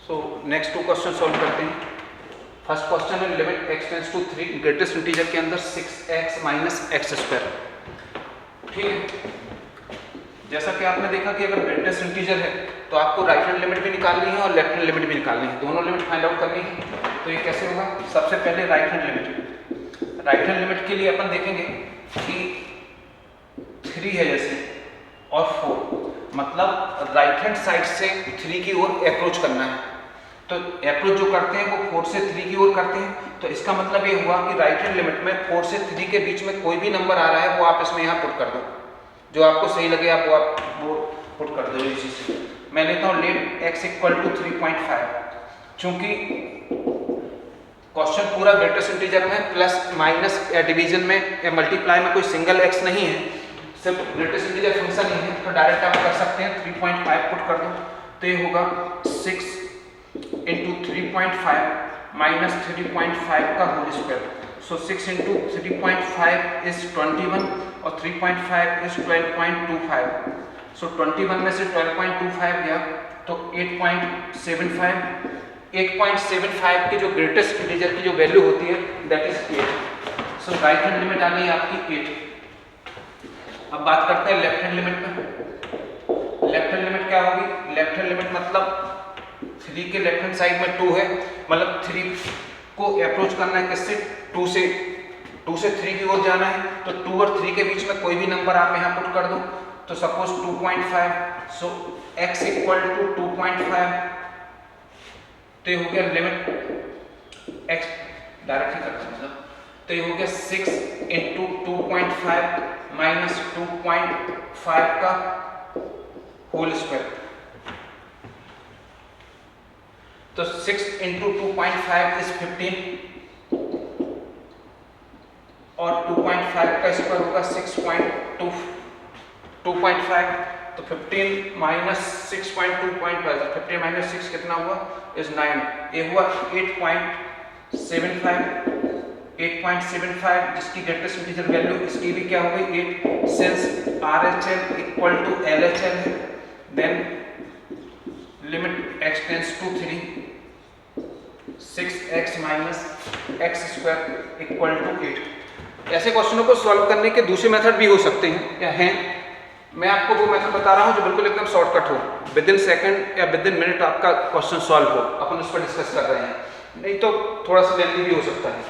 So next 2 question solve करते हैं। First question है limit x tends to 3 greatest integer के अंदर 6x माइनस एक्स स्क्वायर। ठीक है, जैसा कि आपने देखा कि अगर ग्रेटेस्ट इंटीजर है तो आपको राइट हैंड लिमिट भी निकालनी है और लेफ्ट हैंड लिमिट भी निकालनी है, दोनों लिमिट फाइंड आउट करनी है। तो ये कैसे होगा? सबसे पहले right hand limit. Right hand limit के लिए अपन देखेंगे कि 3 है जैसे और 4, मतलब राइट हैंड साइड से 3 की ओर अप्रोच करना है। तो अप्रोच जो करते हैं वो 4 से 3 की ओर करते हैं, तो इसका मतलब ये हुआ कि राइट हैंड लिमिट में 4 से 3 के बीच में कोई भी नंबर आ रहा है वो आप इसमें यहाँ पुट कर दो, जो आपको सही लगे आप वो पुट कर दो। इसी से मैं लेता हूँ लेट x इक्वल टू 3.5। चूंकि क्वेश्चन पूरा ग्रेटेस्ट इंटीजर में प्लस माइनस या डिवीजन में या मल्टीप्लाई में कोई सिंगल x नहीं है, सिर्फ ग्रेटेस्ट इंटीजर फंक्शन ही है, तो डायरेक्ट आप कर सकते हैं 3.5 पुट कर दो। तो ये होगा 6 इंटू 3.5 माइनस 3.5 का whole square. So 6 into 3.5 is 21 और 3.5 इज 12.25। सो 21 में से 12.25 गया तो 8.75। 8.75 की जो ग्रेटेस्ट इंटीजर की जो वैल्यू होती है that is 8। So right hand limit आ गई आपकी 8। अब बात करते हैं लेफ्ट हैंड लिमिट में। लेफ्ट हैंड लिमिट क्या होगी? लेफ्ट हैंड लिमिट मतलब 3 के लेफ्ट हैंड साइड में 2 है, मतलब 3 को अप्रोच करना है किससे? 2 से 3 की ओर जाना है, तो 2 और 3 के बीच में कोई भी नंबर आप यहाँ पुट कर दो। तो suppose 2.5, so x equal to 2.5। तो ये हो गया लिमिट x डायरेक्ट ही करते हैं, तो ये हो गया 6 इंटू 2.5 माइनस 2.5 का होल स्क्वायर। तो 6 इंटू 2.5 इज 15 और 2.5 का स्क्वायर होगा 2.5। तो 15 माइनस 6.2.5, 15 माइनस 6 कितना हुआ? इज 9। ये हुआ 8.75 जिसकी ग्रेटेस्ट इंटीजर वैल्यू इसकी भी क्या हो गई 8। Since RHL equal to LHL है, then limit x tends to 3 6x minus x square equal to 8। ऐसे क्वेश्चनों को सॉल्व करने के दूसरे मेथड भी हो सकते हैं या हैं। मैं आपको वो मेथड बता रहा हूं जो बिल्कुल एकदम शॉर्टकट हो, विद इन सेकंड या विद इन मिनट आपका क्वेश्चन सॉल्व हो, अपन उस पर डिस्कस कर रहे हैं, नहीं तो थोड़ा सा लेंथी भी हो सकता है।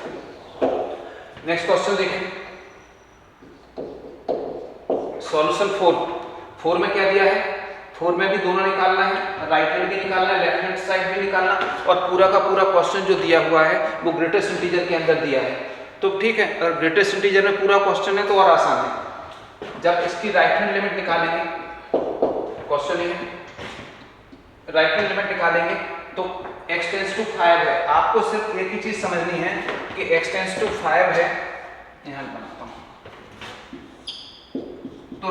नेक्स्ट क्वेश्चन देखें, सॉल्यूशन 4 में क्या दिया है? 4 में भी दोनों निकालना है, राइट हैंड भी निकालना है, लेफ्ट हैंड साइड भी निकालना, और पूरा का पूरा क्वेश्चन जो दिया हुआ है वो ग्रेटेस्ट इंटीजर के अंदर दिया है। तो ठीक है, अगर ग्रेटेस्ट इंटीजर में पूरा क्वेश्चन है तो और आसान है। जब इसकी राइट हैंड लिमिट निकालेंगे, क्वेश्चन ये है राइट हैंड लिमिट निकालेंगे तो x टेंड्स टू 5 है। आपको सिर्फ एक ही चीज समझनी है कि x टेंड्स टू 5 है, यहां बनाता हूं, तो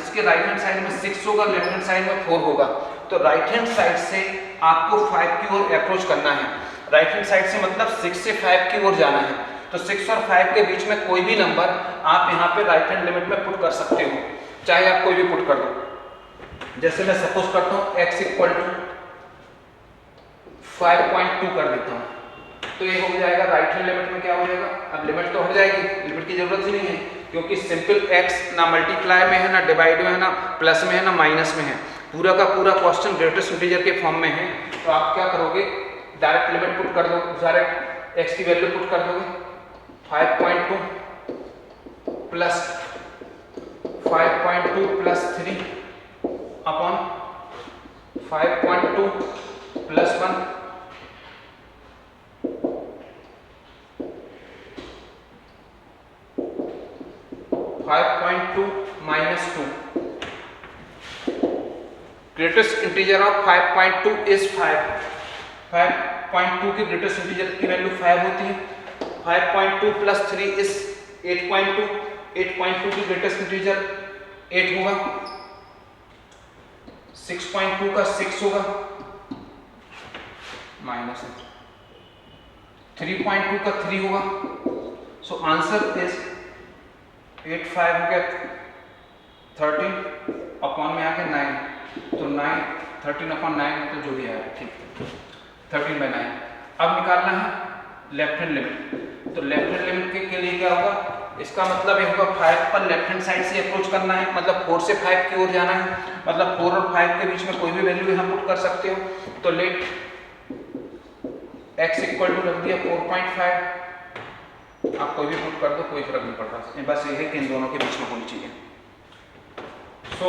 इसके राइट हैंड साइड में 6 होगा, लेफ्ट हैंड साइड में 4 होगा। तो राइट हैंड साइड से आपको 5 की ओर अप्रोच करना है। राइट हैंड साइड से मतलब 6 से 5 की ओर जाना है, तो 6 और 5 के बीच में कोई भी नंबर आप यहाँ पे राइट हैंड लिमिट में पुट कर सकते हो, चाहे आप कोई भी पुट कर दो। जैसे मैं सपोज करता हूँ x इक्वल टू 5.2 कर देता हूँ, तो ये हो जाएगा राइट हैंड लिमिट में क्या हो जाएगा? अब लिमिट तो हट जाएगी, लिमिट की जरूरत ही नहीं है, क्योंकि सिंपल x ना मल्टीप्लाई में है, ना डिवाइड में है, ना प्लस में है, ना माइनस में है, पूरा का पूरा क्वेश्चन ग्रेटेस्ट इंटीजर के फॉर्म में है। तो आप क्या करोगे? डायरेक्ट लिमिट पुट कर दो, डायरेक्ट x की वैल्यू पुट कर दोगे 5.2 plus 5.2 plus 3 upon 5.2 plus 1 5.2 minus 2। Greatest integer of 5.2 is 5। 5.2 की ग्रेटेस्ट इंटीजर की वैल्यू 5 होती है। 5.2 प्लस 3 इज 8.2। 8.2 की ग्रेटेस्ट इंटीजर 8 होगा। 6.2 का 6 होगा माइनस 3.2 का 3 होगा। सो आंसर इज 8 5 हो गया 13 अपॉन में आ गया 9, तो 9 13 अपॉन 9 तो जो भी आया ठीक है। 13/9। अब निकालना है लेफ्ट हैंड लिमिट। तो लेफ्ट हैंड लिमिट के लिए क्या होगा, इसका मतलब ये होगा 5 पर लेफ्ट हैंड साइड से अप्रोच करना है, मतलब 4 से 5 की ओर जाना है, मतलब 4 और 5 के बीच में कोई भी वैल्यू यहाँ पुट कर सकते हो। तो लेट x इक्वल टू रख दिया 4.5, आप कोई भी पुट कर दो, कोई फर्क नहीं पड़ता, बस ये है कि इन दोनों के बीच में होनी चाहिए। सो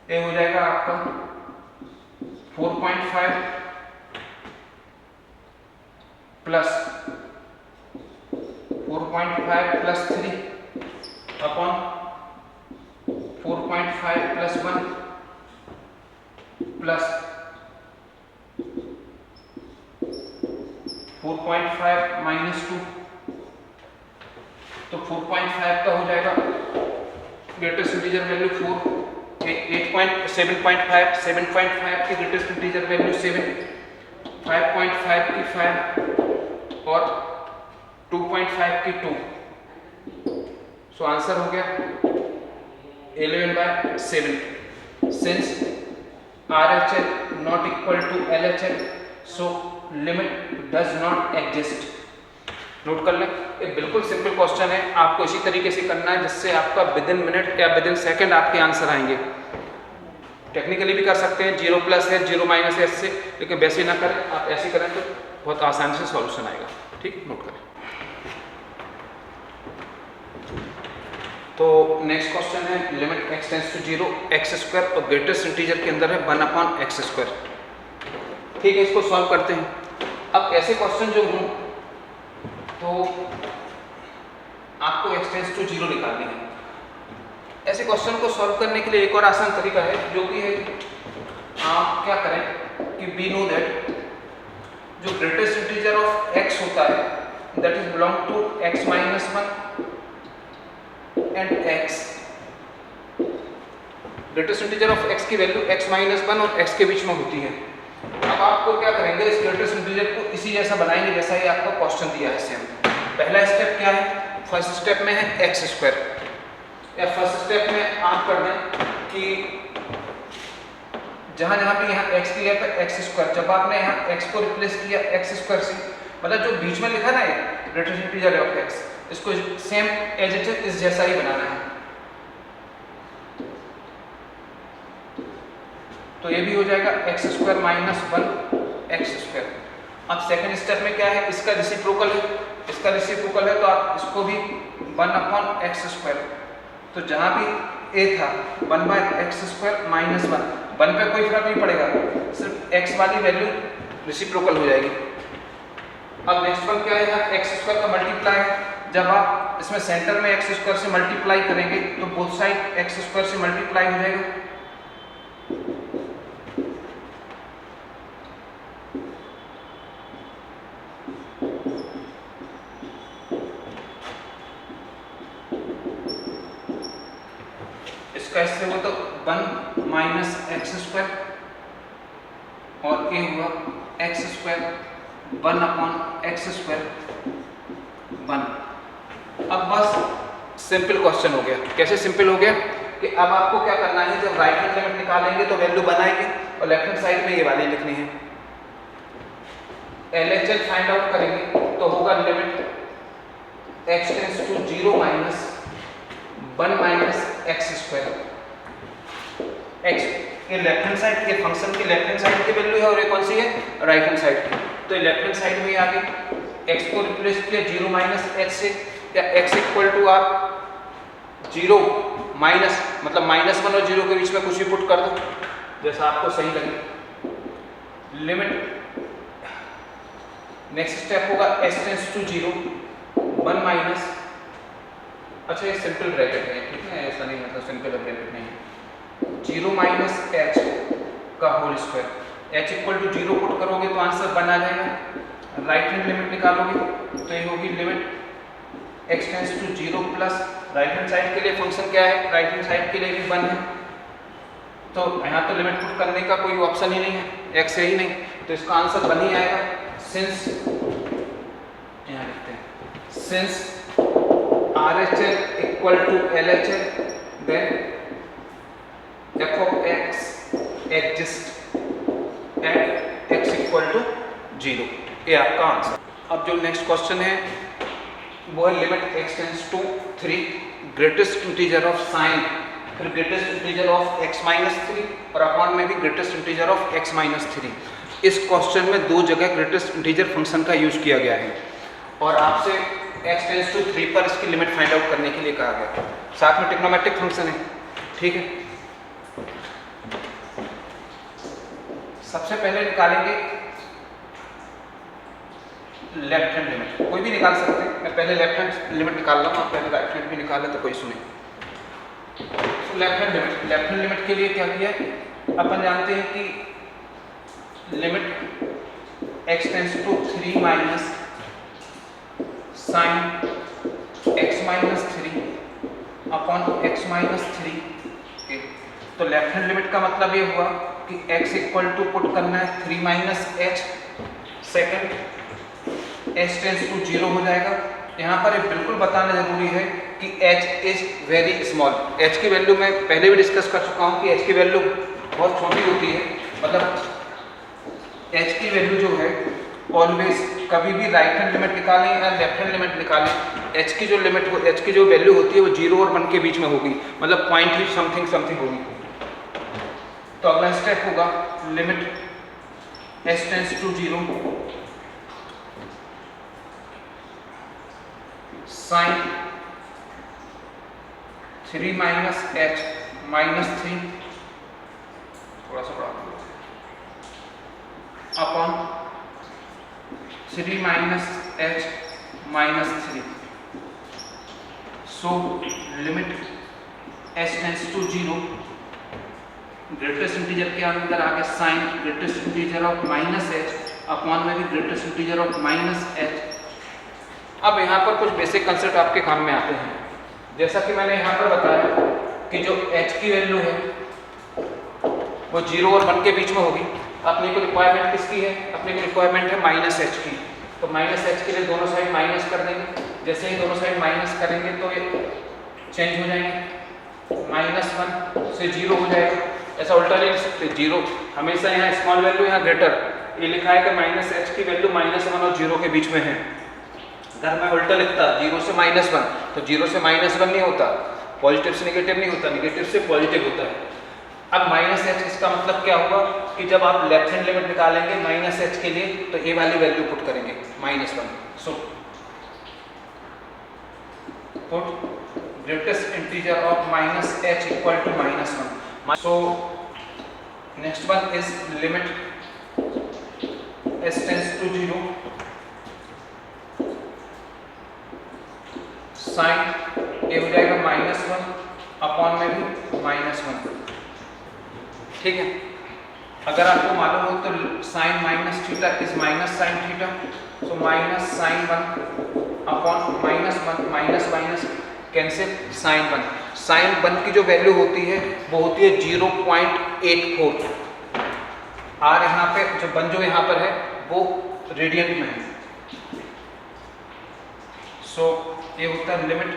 ये हो जाएगा आपका 4.5 plus 4.5 plus 3 upon 4.5 plus 1 plus 4.5 minus 2। तो 4.5 का हो जाएगा ग्रेटेस्ट इंटीजर वैल्यू 4, 7.5 की ग्रेटेस्ट इंटीजर वैल्यू 7, 5.5 की 5 और 2.5 की 2। सो आंसर हो गया 11/7। Since RHL not equal to LHL, so limit does not exist. Note कर लें, ये बिल्कुल सिंपल क्वेश्चन है, आपको इसी तरीके से करना है जिससे आपका विद इन मिनट या विद इन सेकेंड आपके आंसर आएंगे। टेक्निकली भी कर सकते हैं, 0 प्लस है 0 माइनस है इससे, लेकिन वैसे ना करें, आप ऐसे करें तो बहुत आसानी से सॉल्यूशन आएगा। ठीक, नोट करें। तो नेक्स्ट क्वेश्चन है limit x tends to 0 x² और ग्रेटेस्ट इंटीजर के अंदर है 1/x²। ठीक है, इसको सॉल्व करते हैं। अब ऐसे क्वेश्चन जो हों तो आपको x टेंड्स टू 0 निकालनी है। ऐसे क्वेश्चन को सॉल्व करने के लिए एक और आसान तरीका है, जो कि है आप क्या करें कि वी नो दैट जो ग्रेटेस्ट इंटीजर ऑफ x होता है that is belong to x minus 1 and x। Greatest integer of x की वैल्यू x माइनस 1 और x के बीच में होती है। अब आपको क्या करेंगे, इस ग्रेटेस्ट इंटीजर को इसी जैसा बनाएंगे जैसा ही आपको क्वेश्चन दिया है सेम। पहला स्टेप क्या है, फर्स्ट स्टेप में है x², या फर्स्ट स्टेप में आप कर दें कि जहां जहां पे यहाँ x दिया था x², जब आपने यहाँ x को रिप्लेस किया x² से, मतलब जो बीच में लिखा ना ये ग्रेटेस्ट इंटीजर ऑफ x, इसको सेम एज इट इज इस जैसा ही बनाना है। तो ये भी हो जाएगा x² माइनस 1 x²। अब सेकंड स्टेप में क्या है, इसका रेसिप्रोकल है, इसका रेसिप्रोकल है तो आप इसको भी 1/x²। तो जहां भी a था 1/x² माइनस 1, 1 पे कोई फर्क नहीं पड़ेगा, सिर्फ x वाली वैल्यू रेसिप्रोकल हो जाएगी। अब नेक्स्ट वन क्या है, यहाँ x² का मल्टीप्लाई है, जब आप इसमें सेंटर में x² से मल्टीप्लाई करेंगे तो बोथ साइड x² से मल्टीप्लाई हो जाएगा। इसका इससे हुआ तो 1 माइनस x² और a हुआ x², 1/x², 1। अब बस सिंपल क्वेश्चन हो गया। कैसे सिंपल हो गया कि अब आपको क्या करना है, जब राइट हैंड लिमिट निकालेंगे तो वैल्यू बनाएंगे और लेफ्ट हैंड साइड में ये वाली लिखनी है। LHL फाइंड आउट करेंगे तो होगा limit x tends to 0 minus 1 - x²। x ये लेफ्ट हैंड साइड के फंक्शन की लेफ्ट हैंड साइड की वैल्यू है और ये कौन सी है, राइट हैंड साइड की। तो लेफ्ट हैंड साइड में आगे x को रिप्लेस किया 0 माइनस x से, या x इक्वल टू आप 0 माइनस मतलब -1 और 0 के बीच में कुछ भी पुट कर दो जैसा आपको सही लगे। लिमिट नेक्स्ट स्टेप होगा s टेंड्स टू 0 1 माइनस, अच्छा ये सिंपल ब्रैकेट है, ठीक है, ऐसा नहीं मतलब सिंपल ब्रैकेट नहीं है, 0 माइनस h का whole square. h equal to 0 put करोगे तो आंसर 1 आ जाएगा। राइट हैंड लिमिट निकालोगे तो ये होगी limit x tends to 0 plus right hand side के लिए फंक्शन क्या है, राइट हैंड साइड के लिए भी 1 है, तो यहाँ तो लिमिट पुट करने का कोई ऑप्शन ही नहीं है, x है ही नहीं, तो इसका आंसर 1 ही आएगा। सिंस यहाँ लिखते हैं since RHL equal to LHL then f of x exists at x equal 0। ये आपका आंसर। अब जो नेक्स्ट क्वेश्चन है वो है limit x tends to 3 greatest integer of sine, फिर greatest integer of x minus 3 और अपॉन में भी greatest integer of x minus 3। इस क्वेश्चन में दो जगह ग्रेटेस्ट इंटीजर फंक्शन का यूज किया गया है और आपसे x टेंड्स टू 3 पर इसकी लिमिट फाइंड आउट करने के लिए कहा गया। साथ में ट्रिग्नोमेट्रिक फंक्शन है, ठीक है। सबसे पहले निकालेंगे लेफ्ट हैंड लिमिट, कोई भी निकाल सकते हैं। मैं पहले लेफ्ट हैंड लिमिट निकाल रहा हूँ, आप पहले राइट हैंड भी निकालें तो कोई सुने। तो लेफ्ट हैंड लिमिट के लिए क्या किया है, अपन जानते हैं कि limit x tends to 3 minus sine x minus 3 upon x minus 3। तो लेफ्ट हैंड लिमिट का मतलब ये हुआ कि x इक्वल टू पुट करना है 3 minus h, second h tends to 0 हो जाएगा। यहाँ पर बिल्कुल बताना जरूरी है कि h is very small. h की वैल्यू मैं पहले भी डिस्कस कर चुका हूँ कि h की वैल्यू बहुत छोटी होती है, मतलब h की वैल्यू जो है ऑलवेज कभी भी राइट हैंड लिमिट निकालें या लेफ्ट हैंड लिमिट निकालें, h की जो लिमिट h की जो वैल्यू होती है वो 0 और 1 के बीच में होगी, मतलब पॉइंट ही समथिंग समथिंग होगी। तो अगला स्टेप होगा limit h tends to 0 sine 3 minus h minus 3 थोड़ा सा बढ़ा upon 3 minus h minus 3। So limit h tends to 0 greatest integer के अंदर आ गया sine greatest integer of minus h upon में भी greatest integer of minus h। अब यहाँ पर कुछ बेसिक कंसेप्ट आपके काम में आते हैं। जैसा कि मैंने यहाँ पर बताया कि जो h की वैल्यू है वो 0 और 1 के बीच में होगी। अपनी को रिक्वायरमेंट किसकी है, अपनी को रिक्वायरमेंट है माइनस h की। तो माइनस h के लिए दोनों साइड माइनस कर देंगे। जैसे ही दोनों साइड माइनस करेंगे तो ये चेंज हो जाएंगे, -1 से 0 हो जाएगा। ऐसा उल्टा ले सकते, 0 हमेशा यहाँ स्मॉल वैल्यू, यहाँ ग्रेटर। ये लिखा है कि माइनस h की वैल्यू -1 और 0 के बीच में है। अगर मैं उल्टा लिखता 0 से -1 तो 0 से -1 नहीं होता, पॉजिटिव से नेगेटिव नहीं होता, नेगेटिव से पॉजिटिव होता है। अब -h इसका मतलब क्या होगा कि जब आप लेफ्ट हैंड लिमिट निकालेंगे -h के लिए तो ये वाली वैल्यू पुट करेंगे -1। So put greatest integer of -h equal to -1। So next one is limit h tends to 0 sine ये हो जाएगा -1 अपॉन में भी -1, ठीक है। अगर आपको मालूम हो तो sine minus theta is minus sine theta, so minus sine 1 upon -1 minus minus cancel sine 1। Sine 1 की जो वैल्यू होती है वो होती है 0.84। आर यहाँ पे जो 1 जो यहाँ पर है वो रेडियंट में है। सो ये होता है लिमिट।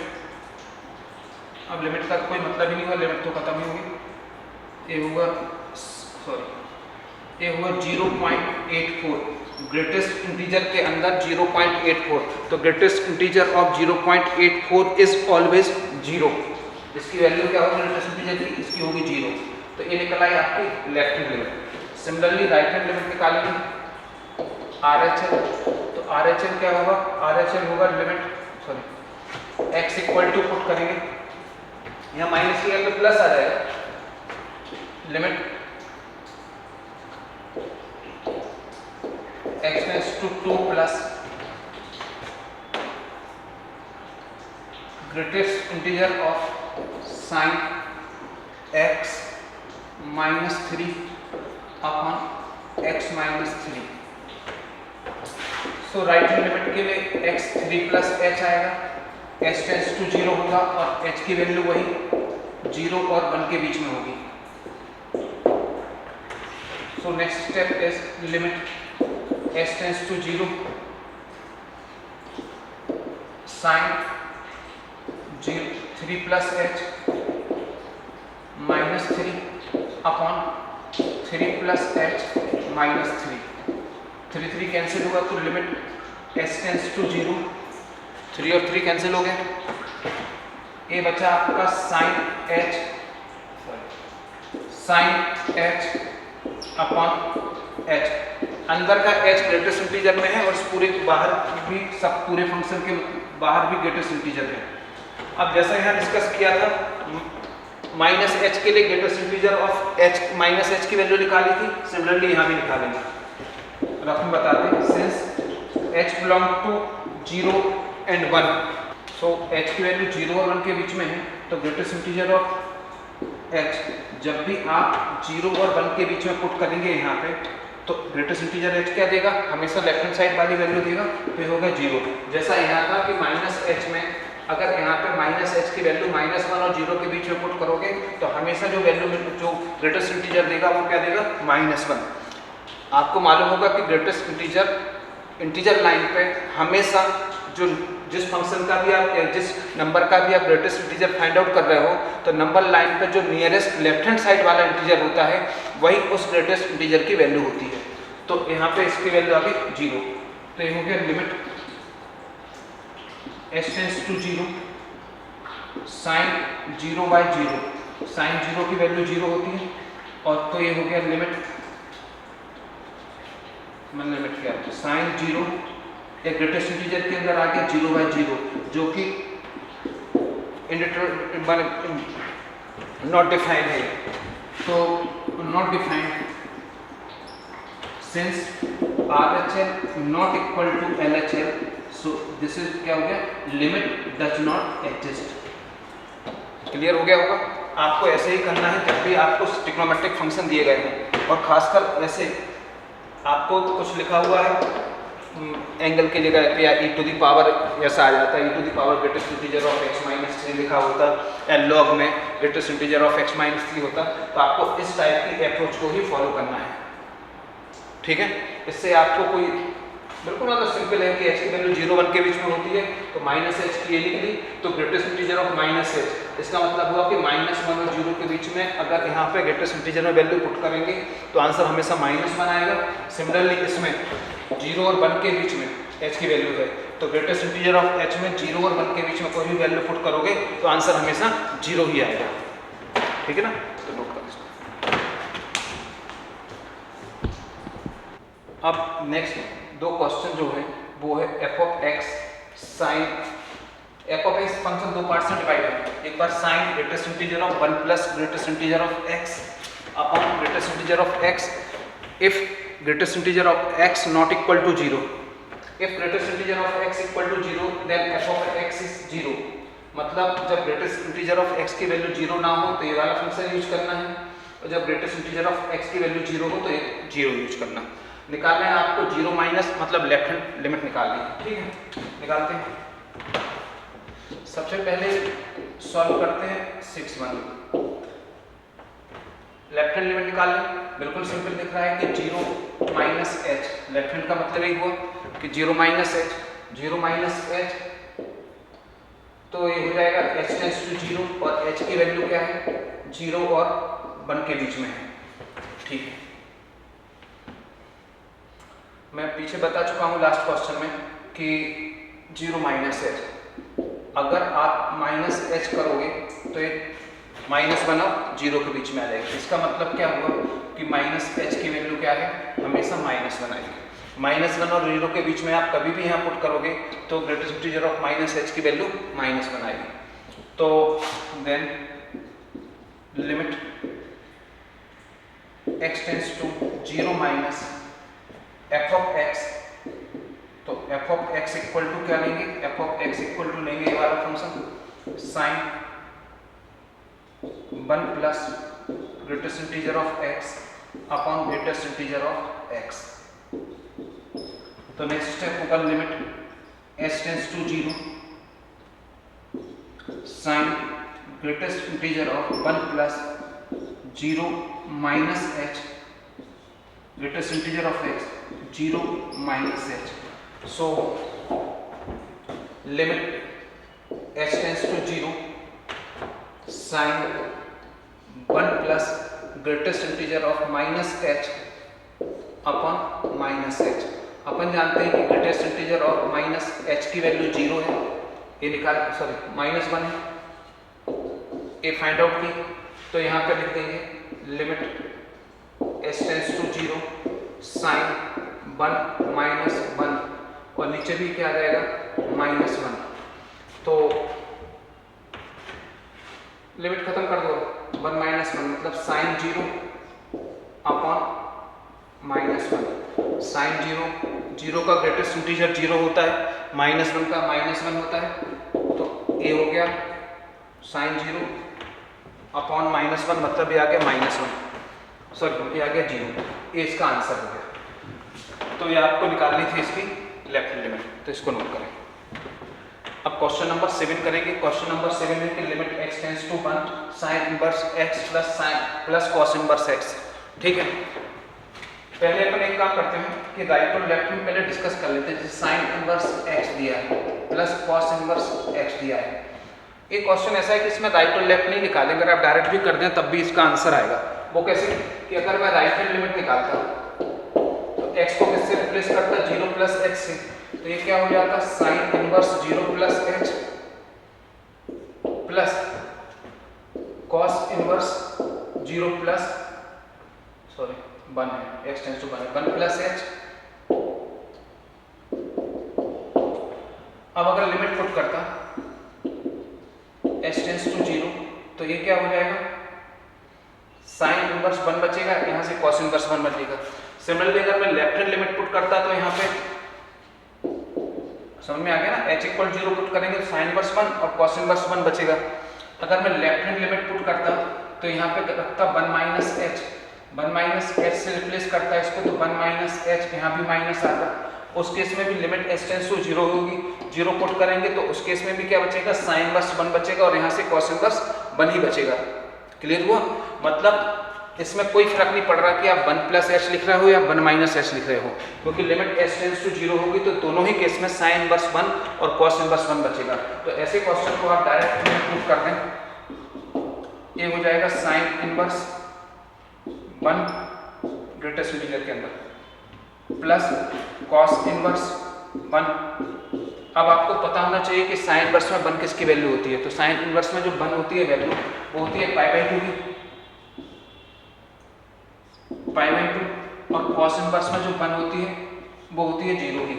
अब लिमिट का कोई मतलब ही नहीं हुआ, लिमिट तो खत्म ही होगी। ये होगा ये हुआ 0.84। ग्रेटेस्ट इंटीजर के अंदर 0.84, तो greatest integer of 0.84 is always 0। इसकी वैल्यू क्या होगी ग्रेटेस्ट इंटीजर की, इसकी होगी 0। तो ये निकल आई आपकी left hand limit. Similarly right hand limit निकालेंगे RHL। तो RHL क्या होगा, RHL होगा limit x equal to put करेंगे, यहाँ माइनस की तो प्लस आ जाएगा, limit x tends to 2 plus greatest integer of sine x minus 3 upon x minus 3। So right hand limit के लिए x 3 प्लस h आएगा, h टेंड्स टू 0 होगा और h की वैल्यू वही 0 और 1 के बीच में होगी। So next step is limit h tends to 0 sine 3 plus h minus 3 upon 3 plus h minus 3। 3 3 cancel होगा तो लिमिट s टेंड्स टू 0, 3 और 3 कैंसिल हो गए, ये बचा आपका साइन h अपॉन h। अंदर का h ग्रेटेस्ट इंटीजर में है और इस पूरे के बाहर भी, सब पूरे फंक्शन के बाहर भी ग्रेटेस्ट इंटीजर है। अब जैसा यहाँ डिस्कस किया था, माइनस h के लिए greatest integer of h minus h की वैल्यू निकाली थी, सिमिलरली यहाँ भी निकालेंगे। और अपन बताते हैं since h belong to 0 and 1, so h की वैल्यू 0 और 1 के बीच में है, तो ग्रेटेस्ट इंटीजर ऑफ h जब भी आप 0 और 1 के बीच में पुट करेंगे यहाँ पे, तो ग्रेटेस्ट इंटीजर h क्या देगा, हमेशा लेफ्ट हैंड साइड वाली वैल्यू देगा, तो ये होगा 0। जैसा यहाँ था कि माइनस h में अगर यहाँ पे माइनस h की वैल्यू -1 और 0 के बीच में पुट करोगे तो हमेशा जो वैल्यू जो ग्रेटेस्ट इंटीजर देगा वो क्या देगा, -1। आपको मालूम होगा कि ग्रेटेस्ट इंटीजर लाइन पे हमेशा जो जिस फंक्शन का भी आप, जिस नंबर का भी आप ग्रेटेस्ट इंटीजर फाइंड आउट कर रहे हो, तो नंबर लाइन पे जो नियरेस्ट लेफ्ट हैंड साइड वाला इंटीजर होता है वही उस ग्रेटेस्ट इंटीजर की वैल्यू होती है। तो यहाँ पे इसकी वैल्यू आ गई 0, तो ये हो गया limit s tends to 0 sine 0/0, sine 0 की वैल्यू 0 होती है, और तो ये हो गया लिमिट क्या है, साइन 0 एक ग्रेटेस्ट इंटीजर के अंदर आ गया 0/0, जो कि नॉट डिफाइंड है, तो not defined since RHL not equal to LHL, so this is क्या हो गया, limit does not exist. Clear हो गया होगा। आपको ऐसे ही करना है जब भी आपको ट्रिग्नोमेट्रिक फंक्शन दिए गए हैं, और खासकर ऐसे आपको कुछ लिखा हुआ है एंगल की जगह पे या e टू दी पावर ऐसा आ जाता है, e to the power greatest integer of x-3 लिखा होता है, या log में ग्रेटेस्ट इंटीजर ऑफ x-3 होता, तो आपको इस टाइप की अप्रोच को ही फॉलो करना है, ठीक है। इससे आपको कोई बिल्कुल मतलब सिंपल है कि h की वैल्यू 0 1 के बीच में होती है, तो -h की ये लिख ली, तो ग्रेटेस्ट इंटीजर ऑफ -h, इसका मतलब हुआ कि -1 और 0 के बीच में अगर यहाँ पे ग्रेटेस्ट इंटीजर में वैल्यू पुट करेंगे तो आंसर हमेशा -1 आएगा। सिमिलरली इसमें 0 और 1 के बीच में h की वैल्यू है, तो ग्रेटेस्ट इंटीजर ऑफ h में 0 और 1 के बीच में कोई भी वैल्यू पुट करोगे तो आंसर हमेशा 0 ही आएगा, ठीक है ना। तो नोट कर इसको। अब नेक्स्ट 2 क्वेश्चन जो है वो है f of x sine, f of x function 2 parts में डिवाइड है, एक बार sine greatest integer of 1 plus greatest integer of x upon greatest integer of x if greatest integer of x not equal to 0, if greatest integer of x equal to 0 then f of x is 0। मतलब जब greatest integer of x की value 0 ना हो तो ये वाला function use करना है, और जब ग्रेटेस्ट इंटीजर ऑफ x की वैल्यू 0 हो तो ये 0 यूज करना। निकालना है आपको 0 माइनस मतलब लेफ्ट हैंड लिमिट निकालनी है, ठीक है। निकालते हैं, सबसे पहले सॉल्व करते हैं 6 1, लेफ्ट हैंड लिमिट निकाल लें, बिल्कुल सिंपल दिख रहा है कि 0 माइनस h, लेफ्ट हैंड का मतलब यही हुआ कि 0 माइनस h, तो ये हो जाएगा h टेंड्स टू 0, और h की वैल्यू क्या है, 0 और 1 के बीच में है, ठीक है। मैं पीछे बता चुका हूँ लास्ट क्वेश्चन में कि 0 माइनस h, अगर आप माइनस h करोगे तो ये -1 और 0 के बीच में आ जाएगी। इसका मतलब क्या हुआ कि माइनस h की वैल्यू क्या है, हमेशा -1 आएगी। -1 और 0 के बीच में आप कभी भी यहाँ पुट करोगे तो ग्रेटेस्ट इंटीजर ऑफ -h की वैल्यू -1 आएगी। तो then limit x tends to 0 minus f of x, तो f of x equal to क्या लेंगे, f of x equal to लेंगे ये वाला function sine 1 plus greatest integer of x upon greatest integer of x। तो next step होगा limit s tends to 0 sine greatest integer of 1 plus 0 minus h greatest integer of x 0 minus h, so limit h tends to 0 sin 1 plus greatest integer of minus h upon minus h, अपन जानते हैं कि greatest integer और minus H की value 0 है, ये निकाल -1 है, ये फाइंड आउट की। तो यहाँ पे लिख देंगे limit h tends to 0 sine 1 -1 और नीचे भी क्या आ जाएगा -1। तो लिमिट खत्म कर दो, 1 -1 मतलब साइन 0 अपॉन -1। साइन 0 का ग्रेटेस्ट इंटीजर 0 होता है, -1 का -1 होता है, तो ये हो गया साइन 0 अपॉन -1 मतलब ये आ गया -1, सॉरी ये आ गया 0। ये इसका आंसर हो गया। तो ये आपको निकालनी थी इसकी लेफ्ट हैंड लिमिट, तो इसको नोट करें। अब क्वेश्चन नंबर 7 करेंगे। क्वेश्चन नंबर 7 है कि limit x tends to 1 sine inverse x plus cos inverse x। ठीक है, पहले अपन एक काम करते हैं कि राइट और लेफ्ट में पहले डिस्कस कर लेते हैं। जैसे साइन इनवर्स x दिया है प्लस कॉस इनवर्स x दिया है। एक क्वेश्चन ऐसा है कि इसमें राइट और लेफ्ट नहीं निकालेंगे, अगर आप डायरेक्ट भी कर दें तब भी इसका आंसर आएगा। वो कैसे कि अगर मैं राइट हैंड लिमिट निकालता तो x को किससे रिप्लेस करता 0 प्लस h से, तो ये क्या हो जाता sine inverse 0 plus h plus cos inverse 0 plus 1 है, x tends to 1 plus h। अब अगर लिमिट पुट करता h टेंस टू 0 तो ये क्या हो जाएगा साइन इनवर्स 1 बचेगा, यहाँ से कॉस इनवर्स 1 बचेगा। सिमिलरली अगर मैं लेफ्ट हैंड लिमिट पुट करता तो यहाँ पे समझ में आ गया ना, h इक्वल 0 पुट करेंगे तो साइन इनवर्स 1 और कॉस इनवर्स 1 बचेगा। अगर मैं लेफ्ट हैंड लिमिट पुट करता तो यहाँ पे रखता 1 माइनस h से रिप्लेस करता है इसको, तो 1 - h, यहाँ भी माइनस आता। उस केस में भी लिमिट h टेंस टू 0 होगी, 0 पुट करेंगे तो उस केस में भी क्या बचेगा साइन इनवर्स 1 बचेगा और यहाँ से कॉस इनवर्स 1 ही बचेगा। क्लियर हुआ? मतलब इसमें कोई फर्क नहीं पड़ रहा कि आप 1 प्लस h लिख रहे हो या 1 - h लिख रहे हो, क्योंकि लिमिट h टेंस टू 0 होगी तो दोनों ही केस में साइन इनवर्स 1 और कॉस इनवर्स 1 बचेगा। तो ऐसे क्वेश्चन को आप डायरेक्ट प्रूव कर दें, ये हो जाएगा साइन इनवर्स 1 ग्रेटेस्ट इंटीजर के अंदर प्लस कॉस इनवर्स 1। अब आपको पता होना चाहिए कि साइन इनवर्स में 1 किसकी वैल्यू होती है। तो साइन इनवर्स में जो 1 होती है वैल्यू वो होती है π/2 की, π/2, और कॉस इनवर्स में जो 1 होती है वो होती है 0 की।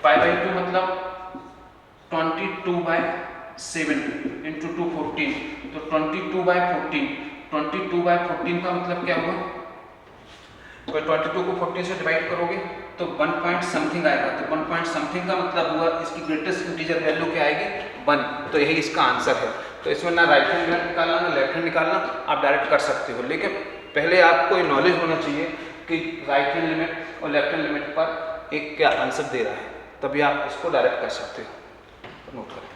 π/2 मतलब 22/7 इंटू 2 14, तो 22/14, 22/14 का मतलब क्या हुआ, तो 22 को 14 से डिवाइड करोगे तो 1 पॉइंट समथिंग आएगा। तो 1 पॉइंट समथिंग का मतलब हुआ इसकी ग्रेटेस्ट इंटीजर वैल्यू क्या आएगी 1। तो यही इसका आंसर है। तो इसमें ना राइट हैंड लिमिट निकालना ना लेफ्ट हैंड निकालना, आप डायरेक्ट कर सकते हो, लेकिन पहले आपको ये नॉलेज होना चाहिए कि राइट हैंड लिमिट और लेफ्ट हैंड लिमिट पर एक क्या आंसर दे रहा है, तभी आप इसको डायरेक्ट कर सकते हो। नोट करें।